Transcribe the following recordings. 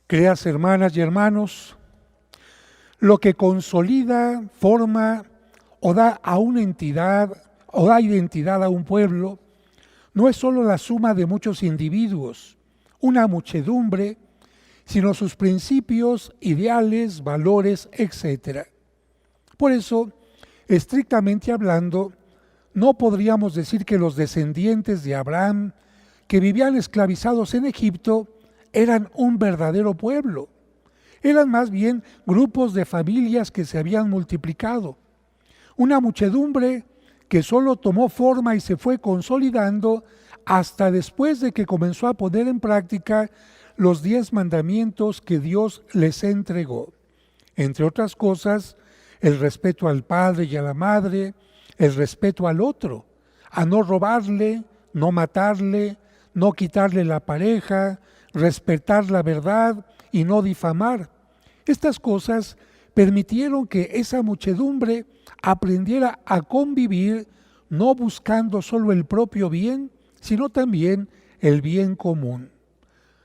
Queridas hermanas y hermanos, lo que consolida, forma o da a una entidad o da identidad a un pueblo no es solo la suma de muchos individuos, una muchedumbre, sino sus principios, ideales, valores, etc. Por eso, estrictamente hablando, no podríamos decir que los descendientes de Abraham, que vivían esclavizados en Egipto, eran un verdadero pueblo. Eran más bien grupos de familias que se habían multiplicado. Una muchedumbre que solo tomó forma y se fue consolidando hasta después de que comenzó a poner en práctica los 10 mandamientos que Dios les entregó. Entre otras cosas, el respeto al padre y a la madre, el respeto al otro, a no robarle, no matarle, no quitarle la pareja, respetar la verdad y no difamar. Estas cosas permitieron que esa muchedumbre aprendiera a convivir, no buscando solo el propio bien, sino también el bien común.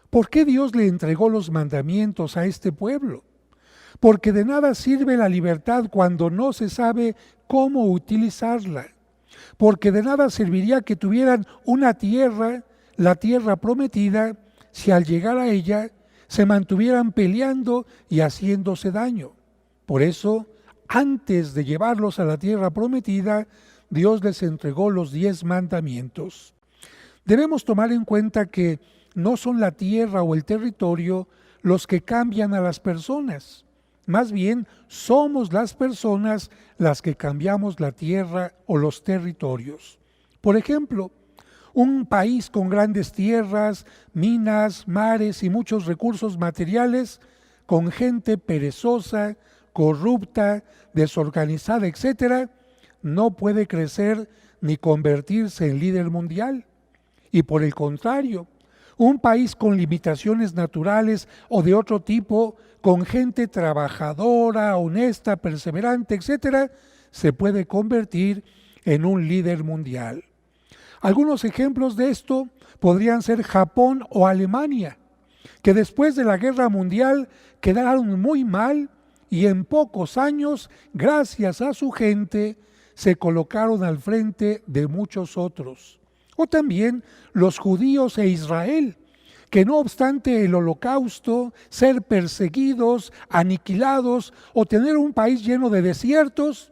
¿Por qué Dios le entregó los mandamientos a este pueblo? Porque de nada sirve la libertad cuando no se sabe cómo utilizarla. Porque de nada serviría que tuvieran una tierra, la tierra prometida, si al llegar a ella se mantuvieran peleando y haciéndose daño. Por eso, antes de llevarlos a la tierra prometida, Dios les entregó los 10 mandamientos. Debemos tomar en cuenta que no son la tierra o el territorio los que cambian a las personas. Más bien, somos las personas las que cambiamos la tierra o los territorios. Por ejemplo, un país con grandes tierras, minas, mares y muchos recursos materiales, con gente perezosa, corrupta, desorganizada, etc., no puede crecer ni convertirse en líder mundial. Y por el contrario, un país con limitaciones naturales o de otro tipo, con gente trabajadora, honesta, perseverante, etc., se puede convertir en un líder mundial. Algunos ejemplos de esto podrían ser Japón o Alemania, que después de la Guerra Mundial quedaron muy mal y en pocos años, gracias a su gente, se colocaron al frente de muchos otros. O también los judíos e Israel, que no obstante el holocausto, ser perseguidos, aniquilados o tener un país lleno de desiertos,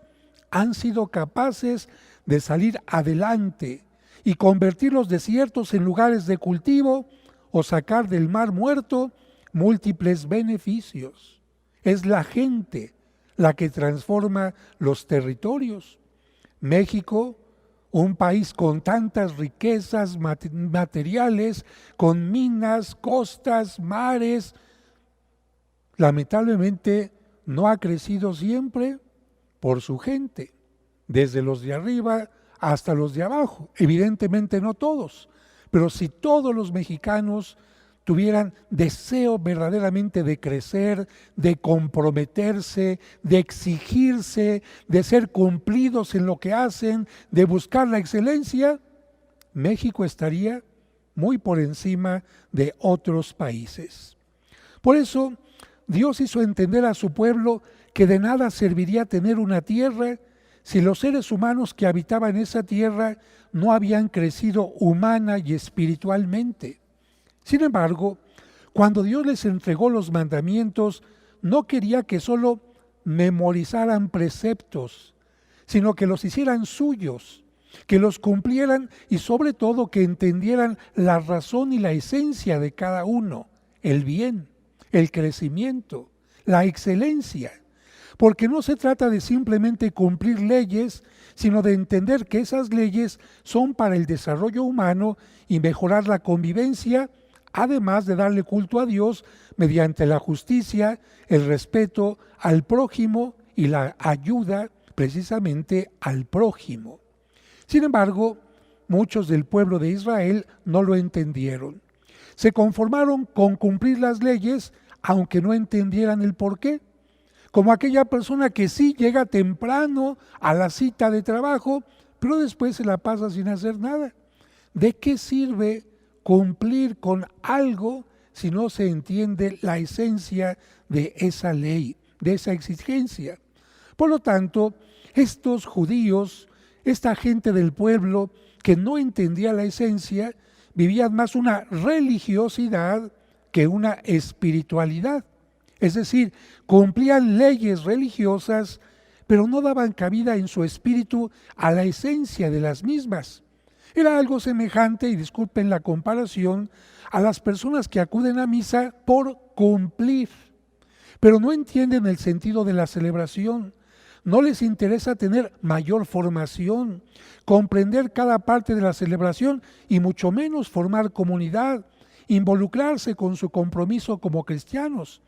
han sido capaces de salir adelante y convertir los desiertos en lugares de cultivo o sacar del mar muerto múltiples beneficios. Es la gente la que transforma los territorios. México, un país con tantas riquezas materiales, con minas, costas, mares, lamentablemente no ha crecido siempre por su gente, desde los de arriba hasta los de abajo. Evidentemente no todos, pero si todos los mexicanos tuvieran deseo verdaderamente de crecer, de comprometerse, de exigirse, de ser cumplidos en lo que hacen, de buscar la excelencia, México estaría muy por encima de otros países. Por eso, Dios hizo entender a su pueblo que de nada serviría tener una tierra si los seres humanos que habitaban esa tierra no habían crecido humana y espiritualmente. Sin embargo, cuando Dios les entregó los mandamientos, no quería que solo memorizaran preceptos, sino que los hicieran suyos, que los cumplieran y sobre todo que entendieran la razón y la esencia de cada uno, el bien, el crecimiento, la excelencia. Porque no se trata de simplemente cumplir leyes, sino de entender que esas leyes son para el desarrollo humano y mejorar la convivencia, además de darle culto a Dios mediante la justicia, el respeto al prójimo y la ayuda precisamente al prójimo. Sin embargo, muchos del pueblo de Israel no lo entendieron. Se conformaron con cumplir las leyes, aunque no entendieran el porqué. Como aquella persona que sí llega temprano a la cita de trabajo, pero después se la pasa sin hacer nada. ¿De qué sirve cumplir con algo si no se entiende la esencia de esa ley, de esa exigencia. Por lo tanto, estos judíos, esta gente del pueblo que no entendía la esencia, vivían más una religiosidad que una espiritualidad. Es decir, cumplían leyes religiosas, pero no daban cabida en su espíritu a la esencia de las mismas. Era algo semejante, y disculpen la comparación, a las personas que acuden a misa por cumplir, pero no entienden el sentido de la celebración. No les interesa tener mayor formación, comprender cada parte de la celebración y mucho menos formar comunidad, involucrarse con su compromiso como cristianos.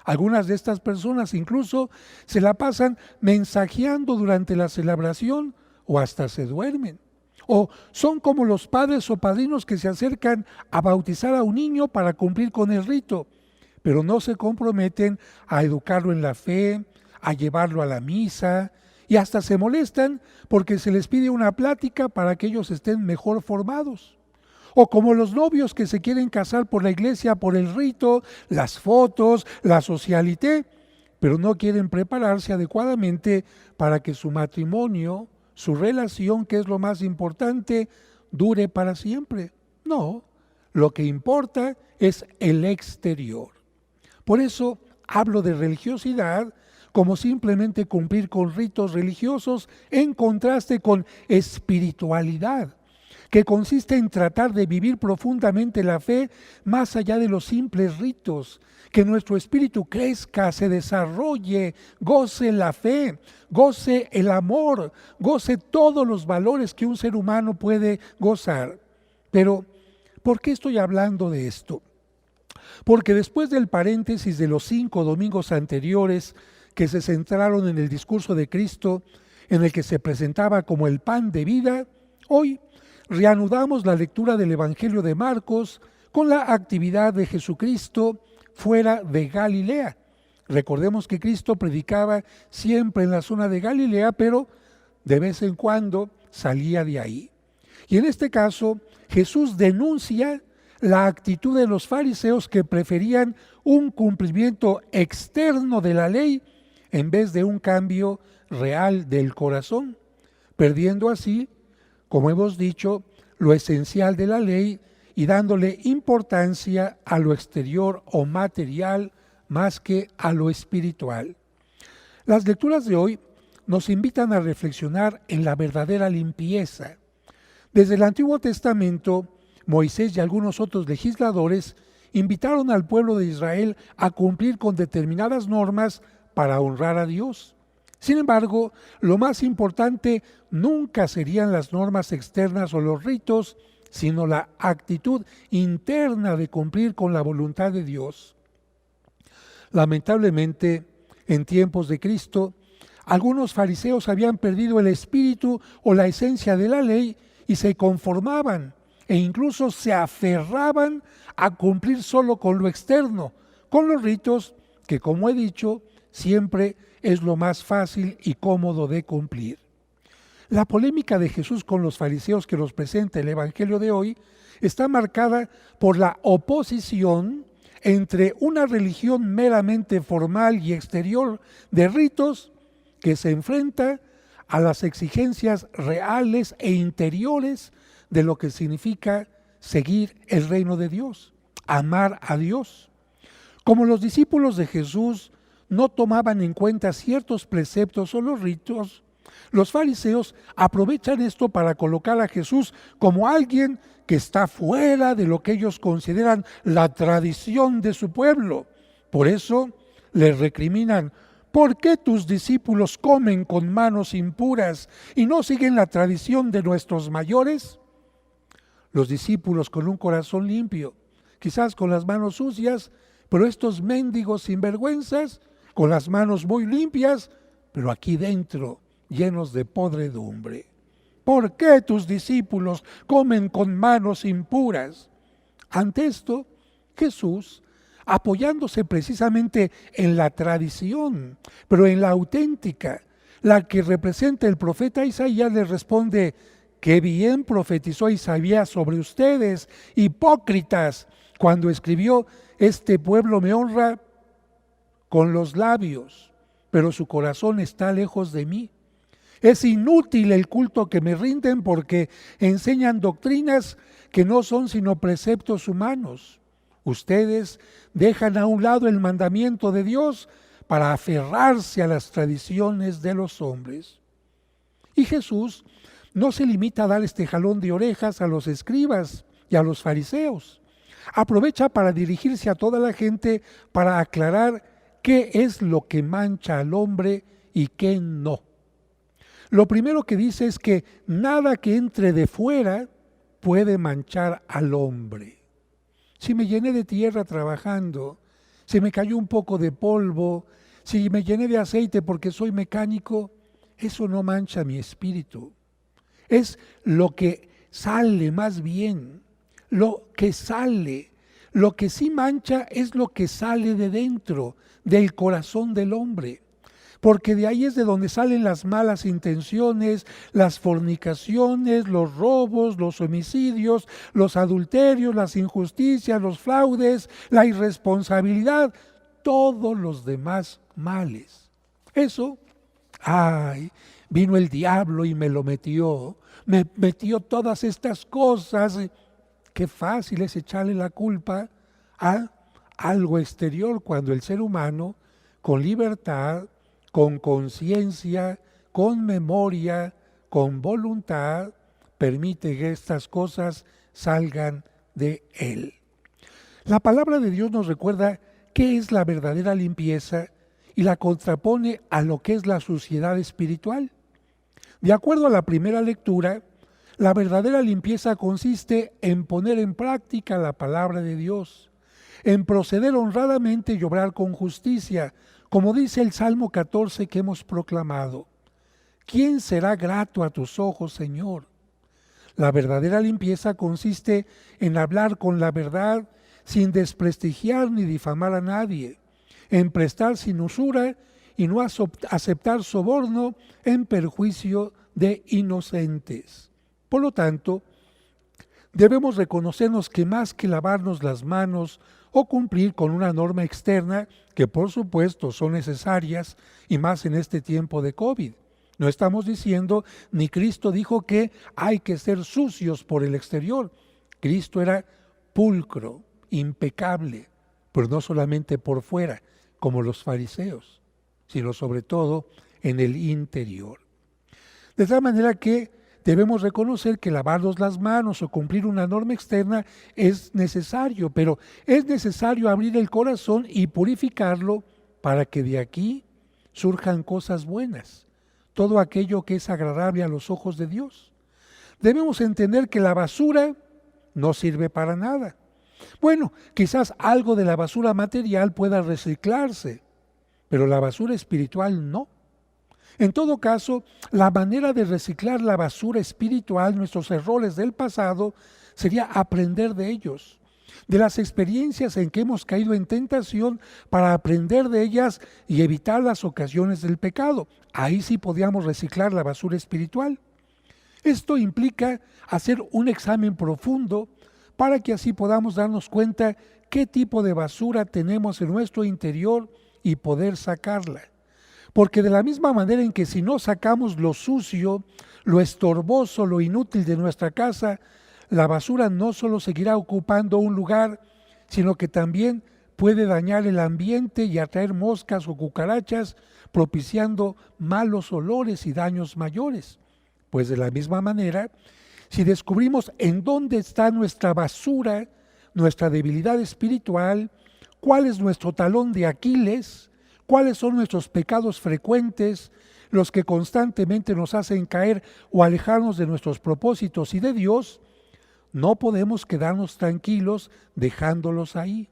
Algunas de estas personas incluso se la pasan mensajeando durante la celebración o hasta se duermen. O son como los padres o padrinos que se acercan a bautizar a un niño para cumplir con el rito, pero no se comprometen a educarlo en la fe, a llevarlo a la misa, y hasta se molestan porque se les pide una plática para que ellos estén mejor formados. O como los novios que se quieren casar por la iglesia, por el rito, las fotos, la socialité, pero no quieren prepararse adecuadamente para que su matrimonio, su relación, que es lo más importante, dure para siempre. No, lo que importa es el exterior. Por eso hablo de religiosidad como simplemente cumplir con ritos religiosos en contraste con espiritualidad, que consiste en tratar de vivir profundamente la fe más allá de los simples ritos, que nuestro espíritu crezca, se desarrolle, goce la fe, goce el amor, goce todos los valores que un ser humano puede gozar. Pero, ¿por qué estoy hablando de esto? Porque después del paréntesis de los 5 domingos anteriores que se centraron en el discurso de Cristo, en el que se presentaba como el pan de vida, hoy reanudamos la lectura del Evangelio de Marcos con la actividad de Jesucristo fuera de Galilea. Recordemos que Cristo predicaba siempre en la zona de Galilea, pero de vez en cuando salía de ahí. Y en este caso, Jesús denuncia la actitud de los fariseos que preferían un cumplimiento externo de la ley en vez de un cambio real del corazón, perdiendo así, como hemos dicho, lo esencial de la ley y dándole importancia a lo exterior o material más que a lo espiritual. Las lecturas de hoy nos invitan a reflexionar en la verdadera limpieza. Desde el Antiguo Testamento, Moisés y algunos otros legisladores invitaron al pueblo de Israel a cumplir con determinadas normas para honrar a Dios. Sin embargo, lo más importante nunca serían las normas externas o los ritos, sino la actitud interna de cumplir con la voluntad de Dios. Lamentablemente, en tiempos de Cristo, algunos fariseos habían perdido el espíritu o la esencia de la ley y se conformaban e incluso se aferraban a cumplir solo con lo externo, con los ritos que, como he dicho, siempre es lo más fácil y cómodo de cumplir. La polémica de Jesús con los fariseos que nos presenta el Evangelio de hoy está marcada por la oposición entre una religión meramente formal y exterior de ritos que se enfrenta a las exigencias reales e interiores de lo que significa seguir el reino de Dios, amar a Dios. Como los discípulos de Jesús no tomaban en cuenta ciertos preceptos o los ritos, los fariseos aprovechan esto para colocar a Jesús como alguien que está fuera de lo que ellos consideran la tradición de su pueblo. Por eso les recriminan: ¿por qué tus discípulos comen con manos impuras y no siguen la tradición de nuestros mayores? Los discípulos con un corazón limpio, quizás con las manos sucias, pero estos mendigos sinvergüenzas con las manos muy limpias, pero aquí dentro llenos de podredumbre. ¿Por qué tus discípulos comen con manos impuras? Ante esto, Jesús, apoyándose precisamente en la tradición, pero en la auténtica, la que representa el profeta Isaías, le responde: qué bien profetizó Isaías sobre ustedes, hipócritas, cuando escribió: este pueblo me honra con los labios, pero su corazón está lejos de mí. Es inútil el culto que me rinden porque enseñan doctrinas que no son sino preceptos humanos. Ustedes dejan a un lado el mandamiento de Dios para aferrarse a las tradiciones de los hombres. Y Jesús no se limita a dar este jalón de orejas a los escribas y a los fariseos. Aprovecha para dirigirse a toda la gente para aclarar qué es lo que mancha al hombre y qué no. Lo primero que dice es que nada que entre de fuera puede manchar al hombre. Si me llené de tierra trabajando, si me cayó un poco de polvo, si me llené de aceite porque soy mecánico, eso no mancha mi espíritu. Es lo que sale más bien, lo que sale. Lo que sí mancha es lo que sale de dentro, del corazón del hombre. Porque de ahí es de donde salen las malas intenciones, las fornicaciones, los robos, los homicidios, los adulterios, las injusticias, los fraudes, la irresponsabilidad, todos los demás males. Eso, vino el diablo y me metió todas estas cosas. Qué fácil es echarle la culpa a algo exterior cuando el ser humano, con libertad, con conciencia, con memoria, con voluntad, permite que estas cosas salgan de él. La palabra de Dios nos recuerda qué es la verdadera limpieza y la contrapone a lo que es la suciedad espiritual. De acuerdo a la primera lectura, la verdadera limpieza consiste en poner en práctica la palabra de Dios, en proceder honradamente y obrar con justicia, como dice el Salmo 14 que hemos proclamado. ¿Quién será grato a tus ojos, Señor? La verdadera limpieza consiste en hablar con la verdad sin desprestigiar ni difamar a nadie, en prestar sin usura y no aceptar soborno en perjuicio de inocentes. Por lo tanto, debemos reconocernos que más que lavarnos las manos o cumplir con una norma externa, que por supuesto son necesarias y más en este tiempo de COVID. No estamos diciendo, ni Cristo dijo que hay que ser sucios por el exterior. Cristo era pulcro, impecable, pero no solamente por fuera, como los fariseos, sino sobre todo en el interior. De tal manera que debemos reconocer que lavarnos las manos o cumplir una norma externa es necesario, pero es necesario abrir el corazón y purificarlo para que de aquí surjan cosas buenas, todo aquello que es agradable a los ojos de Dios. Debemos entender que la basura no sirve para nada. Bueno, quizás algo de la basura material pueda reciclarse, pero la basura espiritual no. En todo caso, la manera de reciclar la basura espiritual, nuestros errores del pasado, sería aprender de ellos, de las experiencias en que hemos caído en tentación para aprender de ellas y evitar las ocasiones del pecado. Ahí sí podíamos reciclar la basura espiritual. Esto implica hacer un examen profundo para que así podamos darnos cuenta qué tipo de basura tenemos en nuestro interior y poder sacarla. Porque de la misma manera en que si no sacamos lo sucio, lo estorboso, lo inútil de nuestra casa, la basura no solo seguirá ocupando un lugar, sino que también puede dañar el ambiente y atraer moscas o cucarachas, propiciando malos olores y daños mayores. Pues de la misma manera, si descubrimos en dónde está nuestra basura, nuestra debilidad espiritual, cuál es nuestro talón de Aquiles, cuáles son nuestros pecados frecuentes, los que constantemente nos hacen caer o alejarnos de nuestros propósitos y de Dios, no podemos quedarnos tranquilos dejándolos ahí.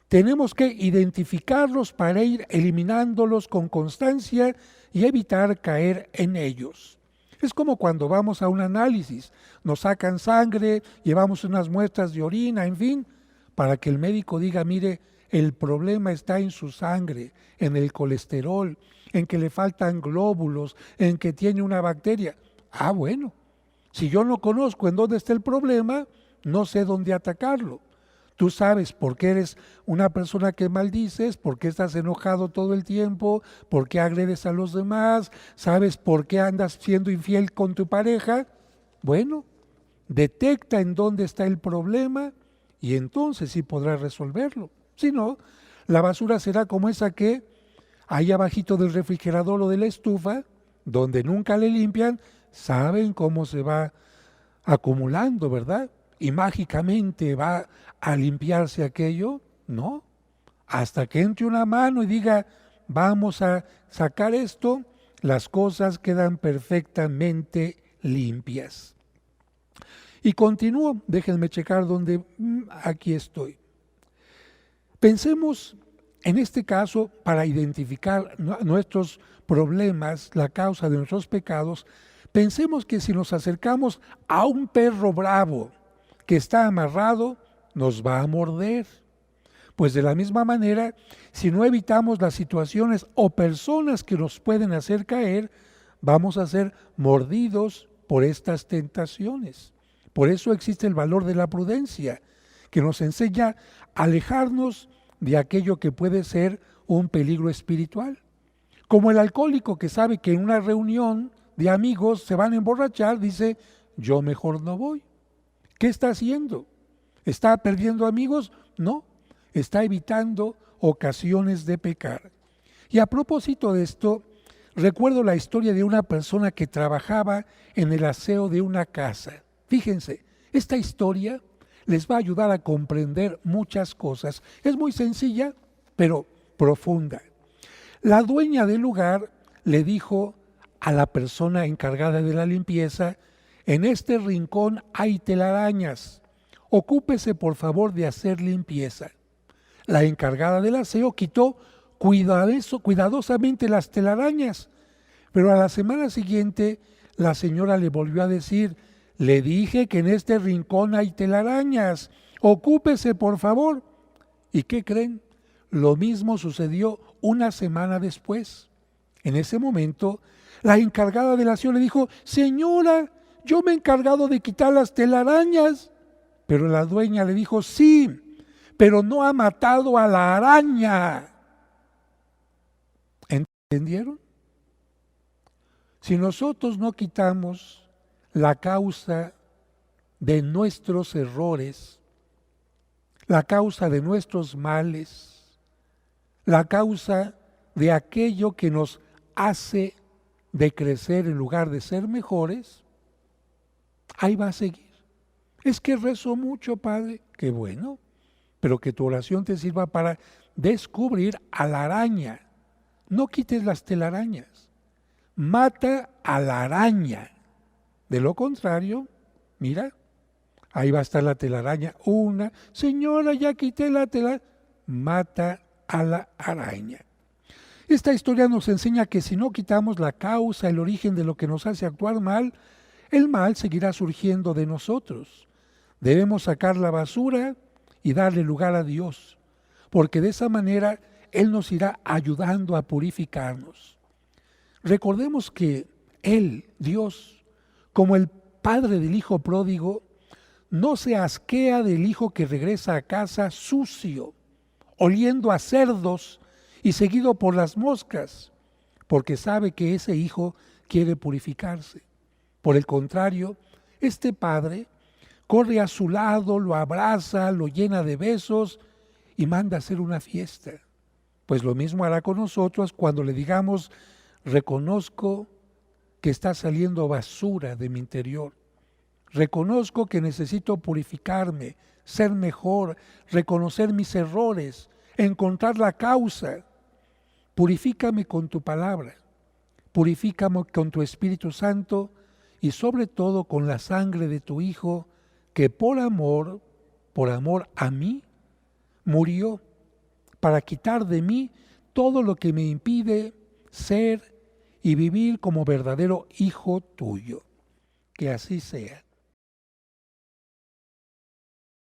Tenemos que identificarlos para ir eliminándolos con constancia y evitar caer en ellos. Es como cuando vamos a un análisis, nos sacan sangre, llevamos unas muestras de orina, en fin, para que el médico diga, mire, el problema está en su sangre, en el colesterol, en que le faltan glóbulos, en que tiene una bacteria. Bueno, si yo no conozco en dónde está el problema, no sé dónde atacarlo. Tú sabes por qué eres una persona que maldices, por qué estás enojado todo el tiempo, por qué agredes a los demás, sabes por qué andas siendo infiel con tu pareja. Bueno, detecta en dónde está el problema y entonces sí podrás resolverlo. Si no, la basura será como esa que ahí abajito del refrigerador o de la estufa, donde nunca le limpian, saben cómo se va acumulando, ¿verdad? Y mágicamente va a limpiarse aquello, ¿no? Hasta que entre una mano y diga, vamos a sacar esto, las cosas quedan perfectamente limpias. Y continúo, déjenme checar dónde, aquí estoy. Pensemos, en este caso, para identificar nuestros problemas, la causa de nuestros pecados, pensemos que si nos acercamos a un perro bravo que está amarrado, nos va a morder. Pues de la misma manera, si no evitamos las situaciones o personas que nos pueden hacer caer, vamos a ser mordidos por estas tentaciones. Por eso existe el valor de la prudencia, que nos enseña a alejarnos de aquello que puede ser un peligro espiritual. Como el alcohólico que sabe que en una reunión de amigos se van a emborrachar, dice, yo mejor no voy. ¿Qué está haciendo? ¿Está perdiendo amigos? No, está evitando ocasiones de pecar. Y a propósito de esto, recuerdo la historia de una persona que trabajaba en el aseo de una casa. Fíjense, esta historia les va a ayudar a comprender muchas cosas. Es muy sencilla, pero profunda. La dueña del lugar le dijo a la persona encargada de la limpieza, en este rincón hay telarañas, ocúpese por favor de hacer limpieza. La encargada del aseo quitó cuidadosamente las telarañas, pero a la semana siguiente la señora le volvió a decir, le dije que en este rincón hay telarañas, ocúpese por favor. ¿Y qué creen? Lo mismo sucedió una semana después. En ese momento, la encargada del aseo le dijo, señora, yo me he encargado de quitar las telarañas. Pero la dueña le dijo, sí, pero no ha matado a la araña. ¿Entendieron? Si nosotros no quitamos la causa de nuestros errores, la causa de nuestros males, la causa de aquello que nos hace decrecer en lugar de ser mejores, ahí va a seguir. Es que rezo mucho, Padre, qué bueno, pero que tu oración te sirva para descubrir a la araña. No quites las telarañas, mata a la araña. De lo contrario, mira, ahí va a estar la telaraña. Una, señora, ya quité la telaraña. Mata a la araña. Esta historia nos enseña que si no quitamos la causa, el origen de lo que nos hace actuar mal, el mal seguirá surgiendo de nosotros. Debemos sacar la basura y darle lugar a Dios, porque de esa manera Él nos irá ayudando a purificarnos. Recordemos que Él, Dios, como el padre del hijo pródigo, no se asquea del hijo que regresa a casa sucio, oliendo a cerdos y seguido por las moscas, porque sabe que ese hijo quiere purificarse. Por el contrario, este padre corre a su lado, lo abraza, lo llena de besos y manda a hacer una fiesta. Pues lo mismo hará con nosotros cuando le digamos, reconozco que está saliendo basura de mi interior. Reconozco que necesito purificarme, ser mejor, reconocer mis errores, encontrar la causa. Purifícame con tu palabra, purifícame con tu Espíritu Santo y sobre todo con la sangre de tu Hijo, que por amor a mí, murió para quitar de mí todo lo que me impide ser y vivir como verdadero hijo tuyo. Que así sea.